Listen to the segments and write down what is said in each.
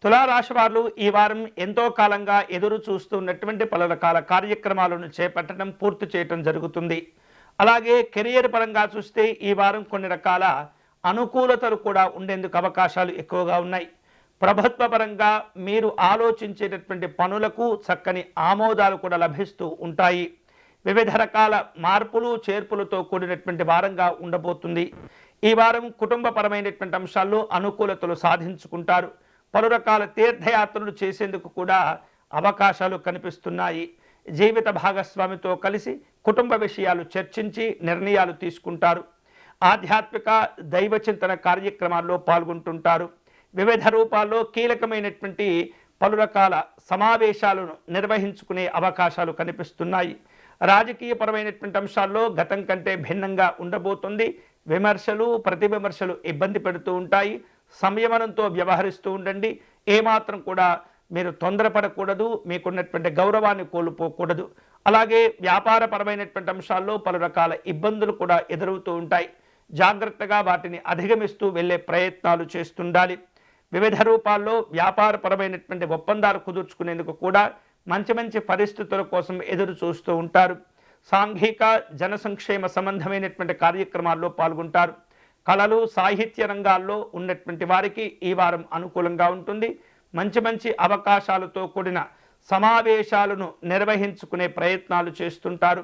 తులారాశి వారు ఈ వారం ఎంతో కాలంగా ఎదురు చూస్తున్నటువంటి పలు రకాల కార్యక్రమాలను చేపట్టడం పూర్తి చేయటం జరుగుతుంది. అలాగే కెరియర్ పరంగా చూస్తే ఈ వారం కొన్ని రకాల అనుకూలతలు కూడా ఉండేందుకు అవకాశాలు ఎక్కువగా ఉన్నాయి. ప్రభుత్వ పరంగా మీరు ఆలోచించేటటువంటి పనులకు చక్కని ఆమోదాలు కూడా లభిస్తూ ఉంటాయి. వివిధ రకాల మార్పులు చేర్పులతో కూడినటువంటి వారంగా ఉండబోతుంది. ఈ వారం కుటుంబపరమైనటువంటి అంశాల్లో అనుకూలతలు సాధించుకుంటారు. పలు రకాల తీర్థయాత్రలు చేసేందుకు కూడా అవకాశాలు కనిపిస్తున్నాయి. జీవిత భాగస్వామితో కలిసి కుటుంబ విషయాలు చర్చించి నిర్ణయాలు తీసుకుంటారు. ఆధ్యాత్మిక దైవచింతన కార్యక్రమాల్లో పాల్గొంటుంటారు. వివిధ రూపాల్లో కీలకమైనటువంటి పలు రకాల సమావేశాలను నిర్వహించుకునే అవకాశాలు కనిపిస్తున్నాయి. రాజకీయపరమైనటువంటి అంశాల్లో గతం కంటే భిన్నంగా ఉండబోతుంది. విమర్శలు ప్రతి విమర్శలు ఇబ్బంది పెడుతూ ఉంటాయి. సంయమనంతో వ్యవహరిస్తూ ఉండండి. ఏమాత్రం కూడా మీరు తొందరపడకూడదు. మీకున్నటువంటి గౌరవాన్ని కోల్పోకూడదు. అలాగే వ్యాపారపరమైనటువంటి అంశాల్లో పలు రకాల ఇబ్బందులు కూడా ఎదురవుతూ ఉంటాయి. జాగ్రత్తగా వాటిని అధిగమిస్తూ వెళ్ళే ప్రయత్నాలు చేస్తుండాలి. వివిధ రూపాల్లో వ్యాపారపరమైనటువంటి ఒప్పందాలు కుదుర్చుకునేందుకు కూడా మంచి మంచి పరిస్థితుల కోసం ఎదురు చూస్తూ ఉంటారు. సాంఘిక జన సంక్షేమ సంబంధమైనటువంటి కార్యక్రమాల్లో పాల్గొంటారు. కళలు సాహిత్య రంగాల్లో ఉన్నటువంటి వారికి ఈ వారం అనుకూలంగా ఉంటుంది. మంచి మంచి అవకాశాలతో కూడిన సమావేశాలను నిర్వహించుకునే ప్రయత్నాలు చేస్తుంటారు.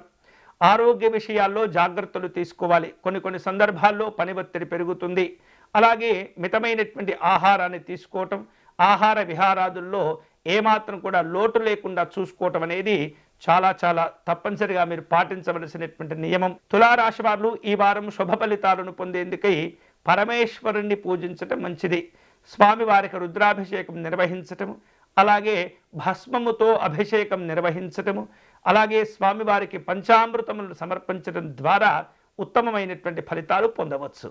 ఆరోగ్య విషయాల్లో జాగ్రత్తలు తీసుకోవాలి. కొన్ని సందర్భాల్లో పని ఒత్తిడి పెరుగుతుంది. అలాగే మితమైనటువంటి ఆహారాన్ని తీసుకోవటం, ఆహార విహారాదుల్లో ఏమాత్రం కూడా లోటు లేకుండా చూసుకోవటం అనేది చాలా తప్పనిసరిగా మీరు పాటించవలసినటువంటి నియమం. తులారాశి వారు ఈ వారం శుభ ఫలితాలను పొందేందుకై పరమేశ్వరుణ్ణి పూజించటం మంచిది. స్వామివారికి రుద్రాభిషేకం నిర్వహించటము, అలాగే భస్మముతో అభిషేకం నిర్వహించటము, అలాగే స్వామివారికి పంచామృతములను సమర్పించడం ద్వారా ఉత్తమమైనటువంటి ఫలితాలు పొందవచ్చు.